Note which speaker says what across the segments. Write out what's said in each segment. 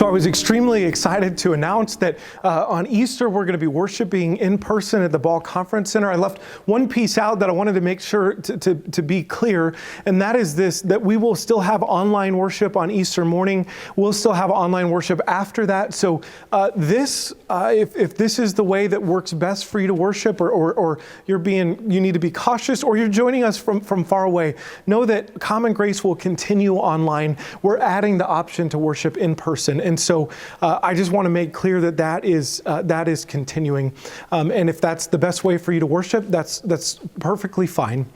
Speaker 1: So I was extremely excited to announce that on Easter, we're going to be worshiping in person at the Ball Conference Center. I left one piece out that I wanted to make sure to be clear, and that is this, that we will still have online worship on Easter morning. We'll still have online worship after that. So if this is the way that works best for you to worship, or you need to be cautious, or you're joining us from far away, know that Common Grace will continue online. We're adding the option to worship in person. And so I just want to make clear that is continuing. And if that's the best way for you to worship, that's perfectly fine.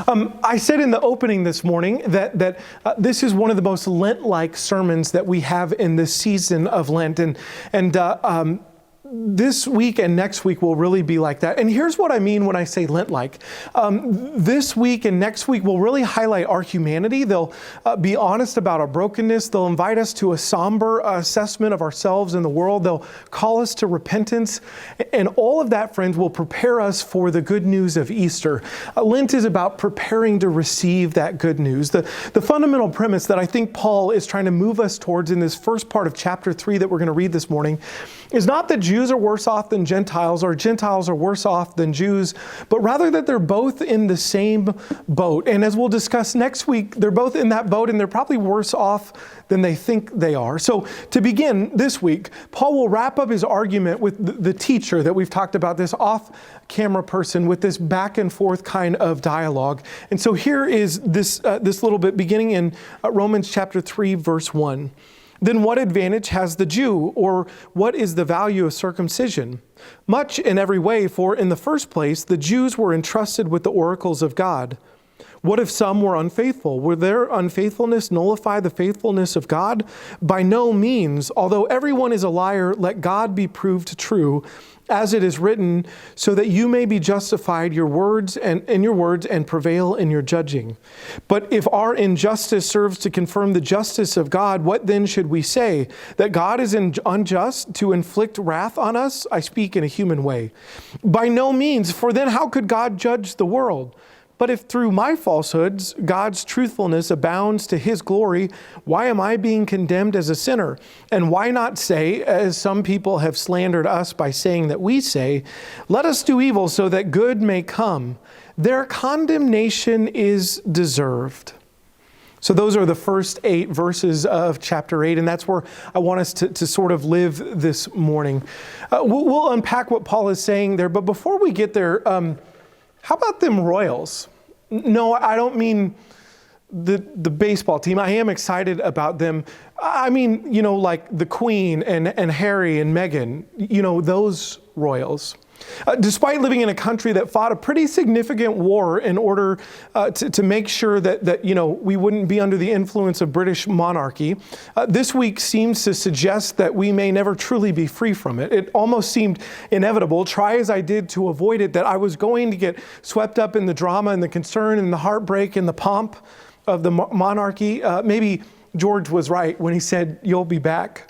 Speaker 1: I said in the opening this morning that this is one of the most Lent-like sermons that we have in this season of Lent. And this week and next week will really be like that. And here's what I mean when I say Lent-like. This week and next week will really highlight our humanity. They'll be honest about our brokenness. They'll invite us to a somber assessment of ourselves and the world. They'll call us to repentance. And all of that, friends, will prepare us for the good news of Easter. Lent is about preparing to receive that good news. The fundamental premise that I think Paul is trying to move us towards in this first part of chapter 3 that we're going to read this morning is not that Jews are worse off than Gentiles, or Gentiles are worse off than Jews, but rather that they're both in the same boat. And as we'll discuss next week, they're both in that boat, and they're probably worse off than they think they are. So to begin this week, Paul will wrap up his argument with the teacher that we've talked about, this off-camera person, with this back and forth kind of dialogue. And so here is this little bit beginning in Romans chapter 3, verse 1. Then what advantage has the Jew, or what is the value of circumcision? Much in every way, for in the first place, the Jews were entrusted with the oracles of God. What if some were unfaithful? Will their unfaithfulness nullify the faithfulness of God? By no means. Although everyone is a liar, let God be proved true, as it is written, so that you may be justified in your words and prevail in your judging. But if our injustice serves to confirm the justice of God, what then should we say? That God is unjust to inflict wrath on us? I speak in a human way. By no means, for then how could God judge the world? But if through my falsehoods, God's truthfulness abounds to his glory, why am I being condemned as a sinner? And why not say, as some people have slandered us by saying that we say, let us do evil so that good may come. Their condemnation is deserved. So those are the first 8 verses of chapter 8, and that's where I want us to sort of live this morning. We'll unpack what Paul is saying there, but before we get there, how about them Royals? No, I don't mean the baseball team. I am excited about them. I mean, like the Queen and Harry and Meghan, those Royals. Despite living in a country that fought a pretty significant war in order to make sure that we wouldn't be under the influence of British monarchy, this week seems to suggest that we may never truly be free from it. It almost seemed inevitable, try as I did to avoid it, that I was going to get swept up in the drama and the concern and the heartbreak and the pomp of the monarchy. Maybe George was right when he said, "You'll be back."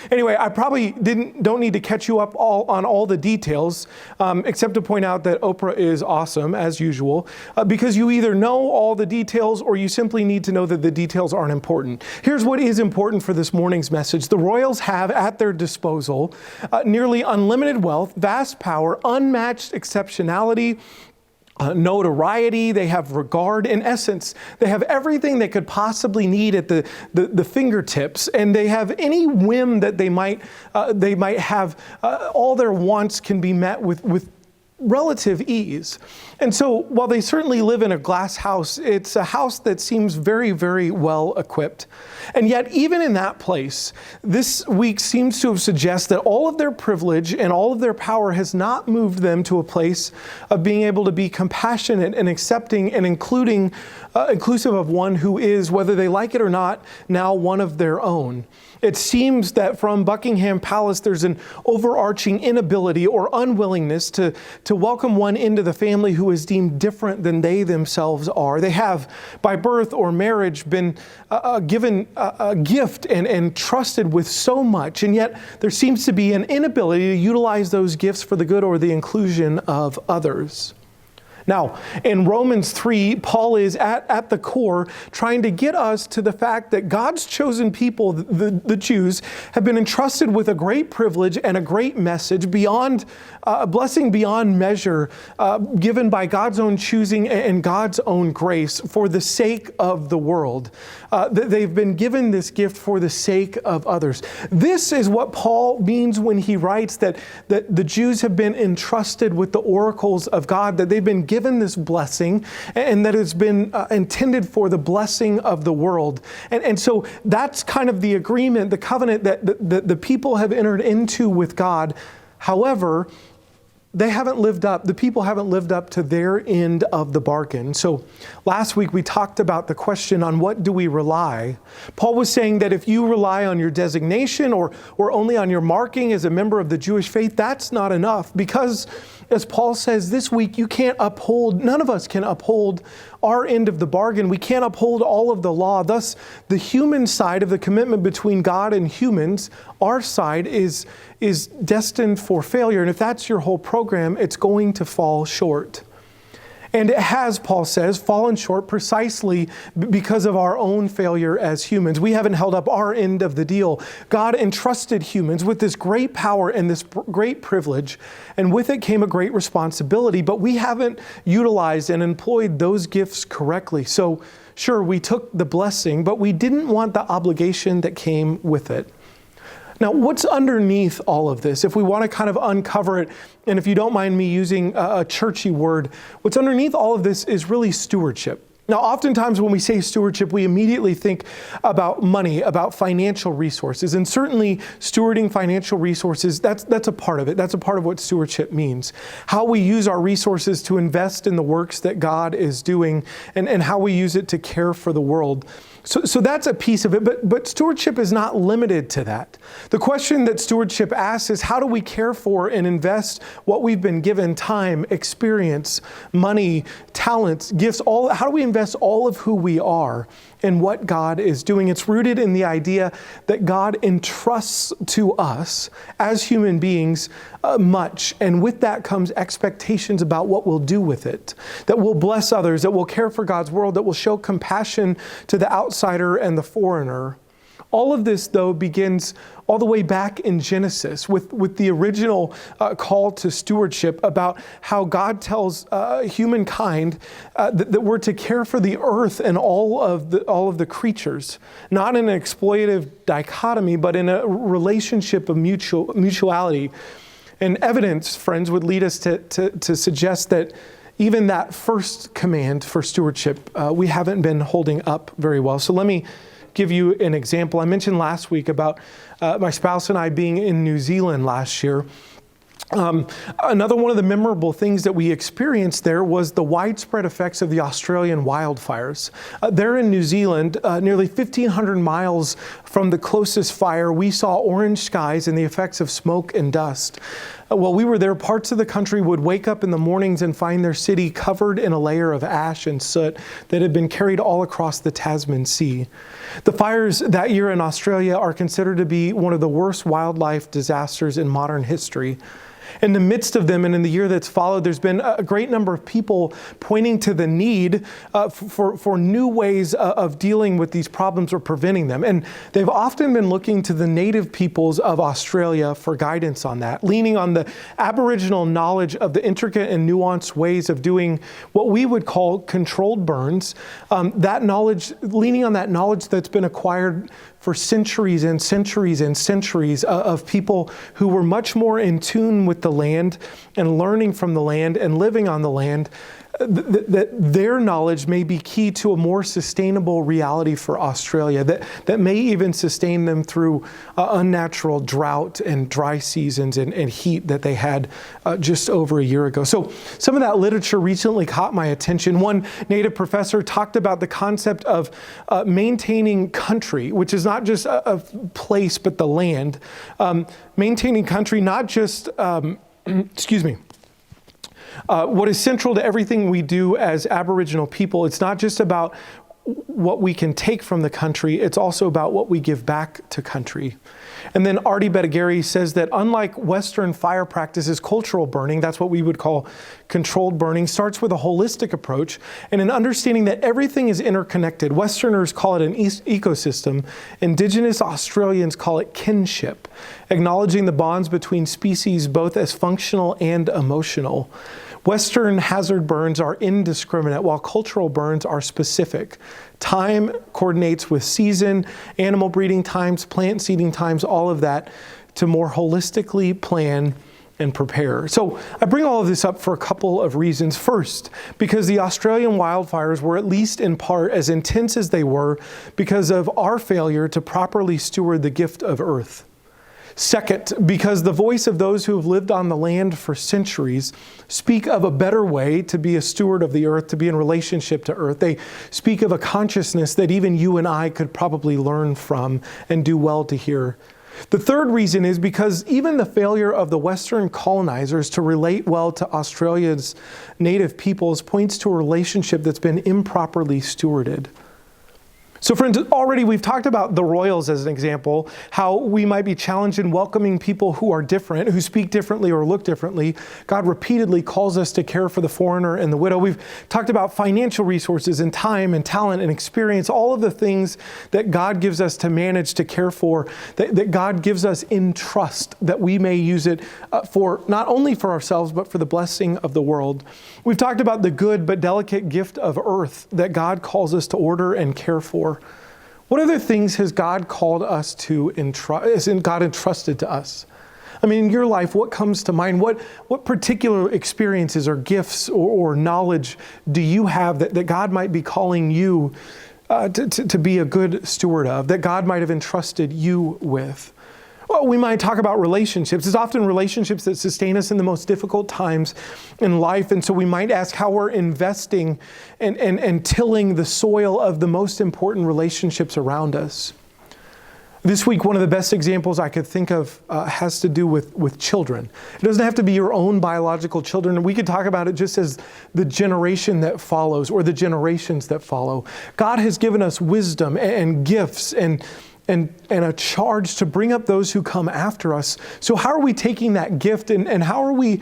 Speaker 1: Anyway, I probably don't need to catch you up on all the details, except to point out that Oprah is awesome, as usual, because you either know all the details or you simply need to know that the details aren't important. Here's what is important for this morning's message. The Royals have at their disposal nearly unlimited wealth, vast power, unmatched exceptionality, notoriety. They have regard. In essence, they have everything they could possibly need at the fingertips, and they have any whim that they might have. All their wants can be met with relative ease. And so while they certainly live in a glass house, it's a house that seems very, very well equipped. And yet, even in that place, this week seems to have suggested that all of their privilege and all of their power has not moved them to a place of being able to be compassionate and accepting and inclusive of one who is, whether they like it or not, now one of their own. It seems that from Buckingham Palace, there's an overarching inability or unwillingness to welcome one into the family who is deemed different than they themselves are. They have, by birth or marriage, been given a gift and trusted with so much, and yet there seems to be an inability to utilize those gifts for the good or the inclusion of others. Now, in Romans 3, Paul is at the core trying to get us to the fact that God's chosen people, the Jews, have been entrusted with a great privilege and a great message beyond, a blessing beyond measure, given by God's own choosing and God's own grace for the sake of the world. They've been given this gift for the sake of others. This is what Paul means when he writes that the Jews have been entrusted with the oracles of God, that they've been given this blessing and that it's been intended for the blessing of the world. And so that's kind of the agreement, the covenant that the people have entered into with God. However, the people haven't lived up to their end of the bargain. So last week we talked about the question on what do we rely. Paul was saying that if you rely on your designation or only on your marking as a member of the Jewish faith, that's not enough, because as Paul says this week, none of us can uphold our end of the bargain. We can't uphold all of the law. Thus, the human side of the commitment between God and humans, our side, is destined for failure. And if that's your whole program, it's going to fall short. And it has, Paul says, fallen short precisely because of our own failure as humans. We haven't held up our end of the deal. God entrusted humans with this great power and this great privilege, and with it came a great responsibility, but we haven't utilized and employed those gifts correctly. So, sure, we took the blessing, but we didn't want the obligation that came with it. Now, what's underneath all of this? If we want to kind of uncover it, and if you don't mind me using a churchy word, what's underneath all of this is really stewardship. Now, oftentimes when we say stewardship, we immediately think about money, about financial resources. And certainly stewarding financial resources, that's a part of it. That's a part of what stewardship means. How we use our resources to invest in the works that God is doing, and how we use it to care for the world. So that's a piece of it, but stewardship is not limited to that. The question that stewardship asks is, how do we care for and invest what we've been given: time, experience, money, talents, gifts, how do we invest all of who we are in what God is doing? It's rooted in the idea that God entrusts to us as human beings much, and with that comes expectations about what we'll do with it, that we'll bless others, that we'll care for God's world, that we'll show compassion to the outsider and the foreigner. All of this, though, begins all the way back in Genesis with the original call to stewardship about how God tells humankind that we're to care for the earth and all of the creatures, not in an exploitative dichotomy, but in a relationship of mutuality. And evidence, friends, would lead us to suggest that even that first command for stewardship, we haven't been holding up very well. So let me give you an example. I mentioned last week about my spouse and I being in New Zealand last year. Another one of the memorable things that we experienced there was the widespread effects of the Australian wildfires. There in New Zealand, nearly 1,500 miles from the closest fire, we saw orange skies and the effects of smoke and dust. While we were there, parts of the country would wake up in the mornings and find their city covered in a layer of ash and soot that had been carried all across the Tasman Sea. The fires that year in Australia are considered to be one of the worst wildlife disasters in modern history. In the midst of them and in the year that's followed, there's been a great number of people pointing to the need for new ways of dealing with these problems or preventing them. And they've often been looking to the native peoples of Australia for guidance on that, leaning on the Aboriginal knowledge of the intricate and nuanced ways of doing what we would call controlled burns. That knowledge, leaning on that knowledge that's been acquired for centuries and centuries and centuries of people who were much more in tune with the land and learning from the land and living on the land, that their knowledge may be key to a more sustainable reality for Australia, that may even sustain them through unnatural drought and dry seasons and heat that they had just over a year ago. So some of that literature recently caught my attention. One native professor talked about the concept of maintaining country, which is not just a place, but the land. Maintaining country, not just, what is central to everything we do as Aboriginal people. It's not just about what we can take from the country, it's also about what we give back to country. And then Artie Bettigary says that unlike Western fire practices, cultural burning, that's what we would call controlled burning, starts with a holistic approach and an understanding that everything is interconnected. Westerners call it an ecosystem. Indigenous Australians call it kinship, acknowledging the bonds between species both as functional and emotional. Western hazard burns are indiscriminate, while cultural burns are specific. Time coordinates with season, animal breeding times, plant seeding times, all of that to more holistically plan and prepare. So I bring all of this up for a couple of reasons. First, because the Australian wildfires were at least in part as intense as they were because of our failure to properly steward the gift of earth. Second, because the voice of those who have lived on the land for centuries speak of a better way to be a steward of the earth, to be in relationship to earth. They speak of a consciousness that even you and I could probably learn from and do well to hear. The third reason is because even the failure of the Western colonizers to relate well to Australia's native peoples points to a relationship that's been improperly stewarded. So friends, already we've talked about the royals as an example, how we might be challenged in welcoming people who are different, who speak differently or look differently. God repeatedly calls us to care for the foreigner and the widow. We've talked about financial resources and time and talent and experience, all of the things that God gives us to manage, to care for, that God gives us in trust, that we may use it for not only for ourselves, but for the blessing of the world. We've talked about the good but delicate gift of earth that God calls us to order and care for. What other things has God called us to God entrusted to us? I mean, in your life, what comes to mind? What particular experiences or gifts or knowledge do you have that God might be calling you to be a good steward of, that God might have entrusted you with? Well, we might talk about relationships. It's often relationships that sustain us in the most difficult times in life. And so we might ask how we're investing and tilling the soil of the most important relationships around us. This week, one of the best examples I could think of has to do with children. It doesn't have to be your own biological children. We could talk about it just as the generation that follows or the generations that follow. God has given us wisdom and gifts and a charge to bring up those who come after us. So how are we taking that gift and how are we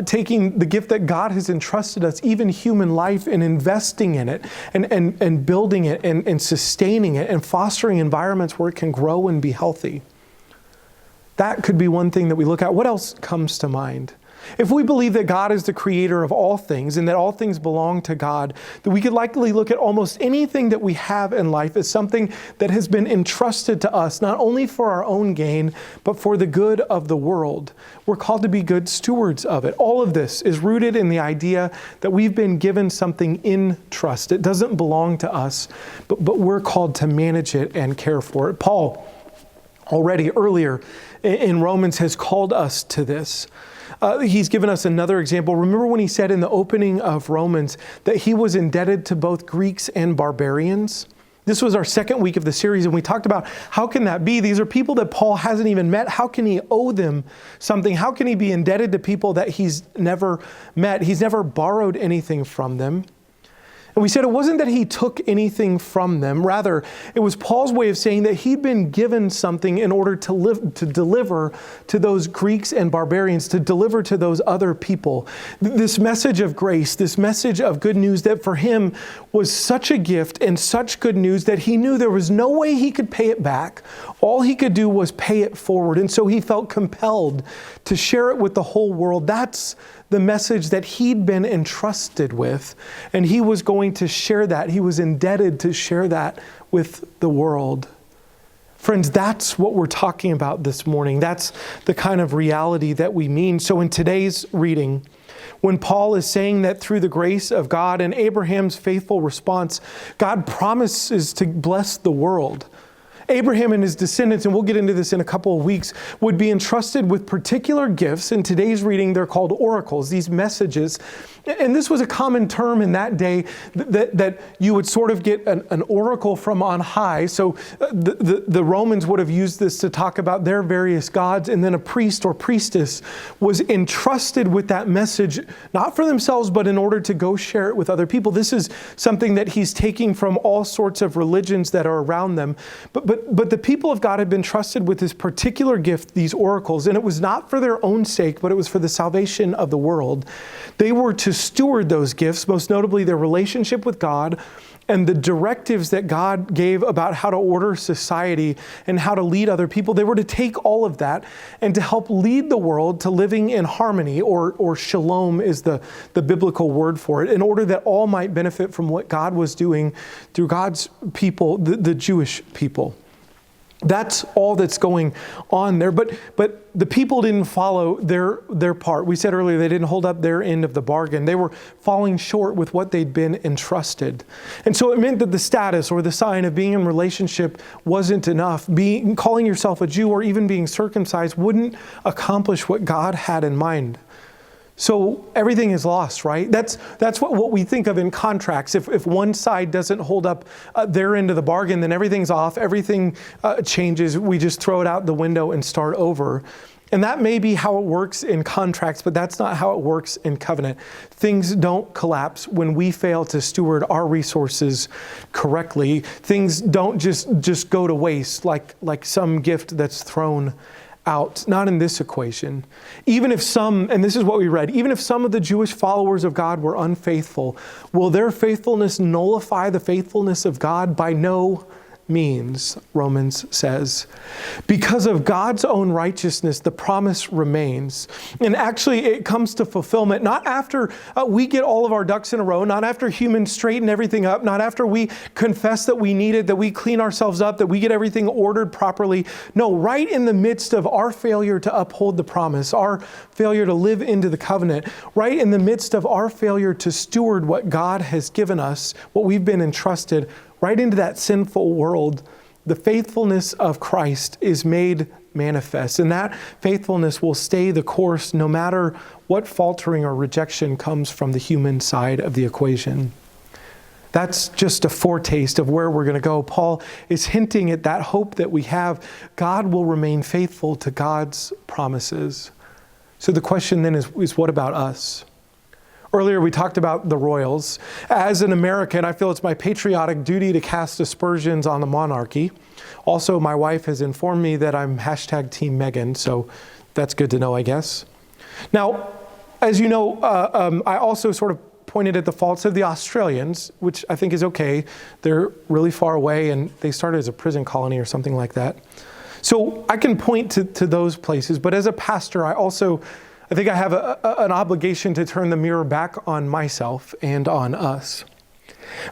Speaker 1: taking the gift that God has entrusted us, even human life, and investing in it and building it and sustaining it and fostering environments where it can grow and be healthy? That could be one thing that we look at. What else comes to mind? If we believe that God is the creator of all things and that all things belong to God, then we could likely look at almost anything that we have in life as something that has been entrusted to us, not only for our own gain, but for the good of the world. We're called to be good stewards of it. All of this is rooted in the idea that we've been given something in trust. It doesn't belong to us, but we're called to manage it and care for it. Paul, already earlier in Romans, has called us to this. He's given us another example. Remember when he said in the opening of Romans that he was indebted to both Greeks and barbarians? This was our second week of the series, and we talked about how can that be? These are people that Paul hasn't even met. How can he owe them something? How can he be indebted to people that he's never met? He's never borrowed anything from them. And we said it wasn't that he took anything from them. Rather, it was Paul's way of saying that he'd been given something in order to deliver to those Greeks and barbarians, to deliver to those other people. This message of grace, this message of good news that for him was such a gift and such good news that he knew there was no way he could pay it back. All he could do was pay it forward. And so he felt compelled to share it with the whole world. That's the message that he'd been entrusted with, and he was going to share that. He was indebted to share that with the world. Friends, that's what we're talking about this morning. That's the kind of reality that we mean. So in today's reading, when Paul is saying that through the grace of God and Abraham's faithful response, God promises to bless the world. Abraham and his descendants, and we'll get into this in a couple of weeks, would be entrusted with particular gifts. In today's reading, they're called oracles, these messages And this was a common term in that day that you would sort of get an oracle from on high. So the Romans would have used this to talk about their various gods, and then a priest or priestess was entrusted with that message, not for themselves, but in order to go share it with other people. This is something that he's taking from all sorts of religions that are around them. But the people of God had been trusted with this particular gift, these oracles, and it was not for their own sake, but it was for the salvation of the world. They were to steward those gifts, most notably their relationship with God and the directives that God gave about how to order society and how to lead other people. They were to take all of that and to help lead the world to living in harmony, or shalom is the biblical word for it, in order that all might benefit from what God was doing through God's people, the Jewish people. That's all that's going on there. But the people didn't follow their part. We said earlier they didn't hold up their end of the bargain. They were falling short with what they'd been entrusted. And so it meant that the status or the sign of being in relationship wasn't enough. Calling yourself a Jew or even being circumcised wouldn't accomplish what God had in mind. So everything is lost, right? That's what we think of in contracts. If one side doesn't hold up their end of the bargain, then everything's off, everything changes. We just throw it out the window and start over. And that may be how it works in contracts, but that's not how it works in covenant. Things don't collapse when we fail to steward our resources correctly. Things don't just go to waste like some gift that's thrown out. Not in this equation. Even if some, and this is what we read, even if some of the Jewish followers of God were unfaithful, will their faithfulness nullify the faithfulness of God? By no means, Romans says. Because of God's own righteousness, the promise remains. And actually, it comes to fulfillment not after we get all of our ducks in a row, not after humans straighten everything up, not after we confess that we need it, that we clean ourselves up, that we get everything ordered properly. No, right in the midst of our failure to uphold the promise, our failure to live into the covenant, right in the midst of our failure to steward what God has given us, what we've been entrusted, right into that sinful world, the faithfulness of Christ is made manifest. And that faithfulness will stay the course no matter what faltering or rejection comes from the human side of the equation. That's just a foretaste of where we're going to go. Paul is hinting at that hope that we have. God will remain faithful to God's promises. So the question then is what about us? Earlier, we talked about the royals. As an American, I feel it's my patriotic duty to cast aspersions on the monarchy. Also, my wife has informed me that I'm #Team Meghan, so that's good to know, I guess. Now, as you know, I also sort of pointed at the faults of the Australians, which I think is okay. They're really far away, and they started as a prison colony or something like that. So I can point to those places, but as a pastor, I think I have an obligation to turn the mirror back on myself and on us.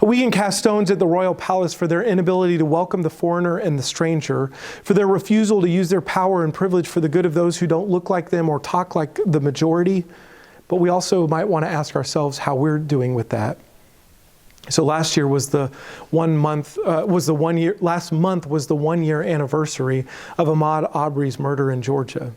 Speaker 1: We can cast stones at the royal palace for their inability to welcome the foreigner and the stranger, for their refusal to use their power and privilege for the good of those who don't look like them or talk like the majority. But we also might want to ask ourselves how we're doing with that. So last month was the 1 year anniversary of Ahmaud Arbery's murder in Georgia.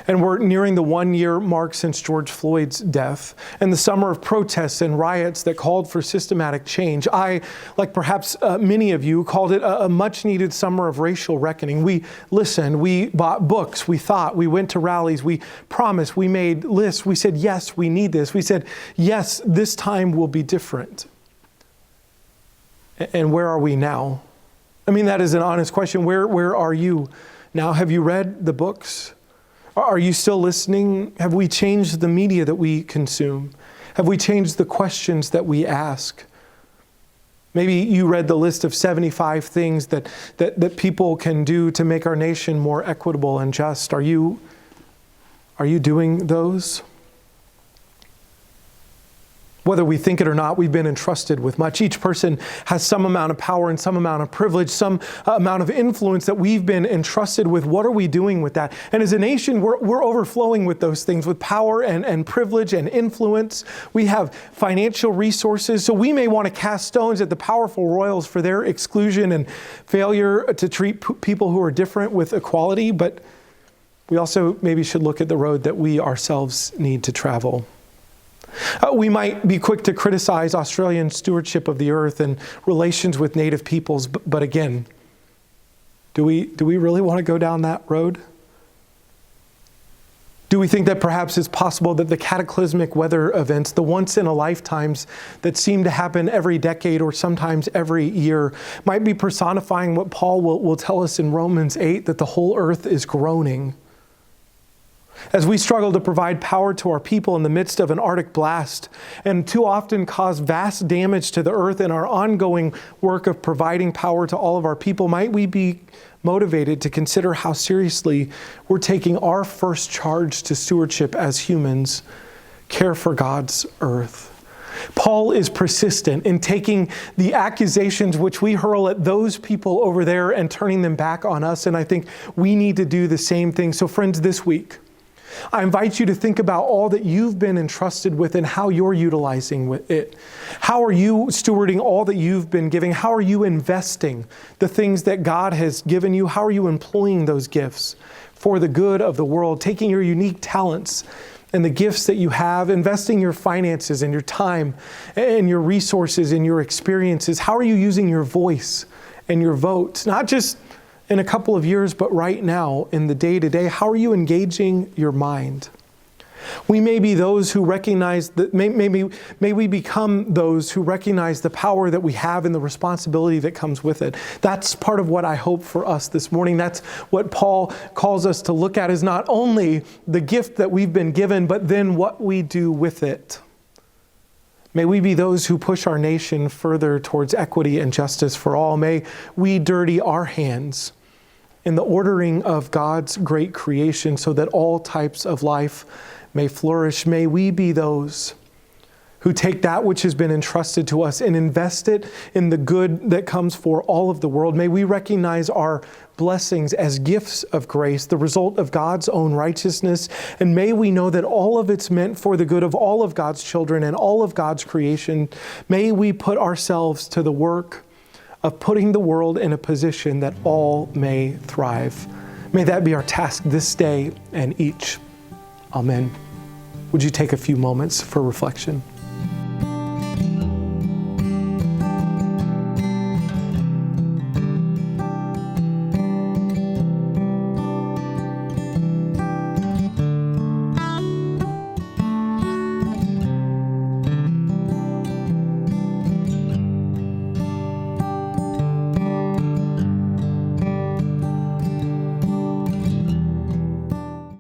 Speaker 1: And we're nearing the 1 year mark since George Floyd's death and the summer of protests and riots that called for systematic change. I, like perhaps many of you, called it a much needed summer of racial reckoning. We listened, we bought books, we thought, we went to rallies, we promised, we made lists, we said, yes, we need this. We said, yes, this time will be different. And where are we now? I mean, that is an honest question. Where are you now? Have you read the books? Are you still listening? Have we changed the media that we consume? Have we changed the questions that we ask? Maybe you read the list of 75 things that people can do to make our nation more equitable and just. Are you doing those? Whether we think it or not, we've been entrusted with much. Each person has some amount of power and some amount of privilege, some amount of influence that we've been entrusted with. What are we doing with that? And as a nation, we're overflowing with those things, with power and privilege and influence. We have financial resources, so we may want to cast stones at the powerful royals for their exclusion and failure to treat people who are different with equality, but we also maybe should look at the road that we ourselves need to travel. We might be quick to criticize Australian stewardship of the earth and relations with native peoples, but again, do we really want to go down that road? Do we think that perhaps it's possible that the cataclysmic weather events, the once-in-a-lifetimes that seem to happen every decade or sometimes every year, might be personifying what Paul will tell us in Romans 8, that the whole earth is groaning? As we struggle to provide power to our people in the midst of an Arctic blast and too often cause vast damage to the earth in our ongoing work of providing power to all of our people, might we be motivated to consider how seriously we're taking our first charge to stewardship as humans, care for God's earth. Paul is persistent in taking the accusations which we hurl at those people over there and turning them back on us, and I think we need to do the same thing. So friends, this week, I invite you to think about all that you've been entrusted with and how you're utilizing it. How are you stewarding all that you've been giving? How are you investing the things that God has given you? How are you employing those gifts for the good of the world? Taking your unique talents and the gifts that you have, investing your finances and your time and your resources and your experiences. How are you using your voice and your vote? Not just in a couple of years, but right now in the day-to-day. How are you engaging your mind? We may be those who recognize that, may we become those who recognize the power that we have and the responsibility that comes with it. That's part of what I hope for us this morning. That's what Paul calls us to look at, is not only the gift that we've been given, but then what we do with it. May we be those who push our nation further towards equity and justice for all. May we dirty our hands in the ordering of God's great creation so that all types of life may flourish. May we be those who take that which has been entrusted to us and invest it in the good that comes for all of the world. May we recognize our blessings as gifts of grace, the result of God's own righteousness. And may we know that all of it's meant for the good of all of God's children and all of God's creation. May we put ourselves to the work of putting the world in a position that all may thrive. May that be our task this day and each. Amen. Would you take a few moments for reflection?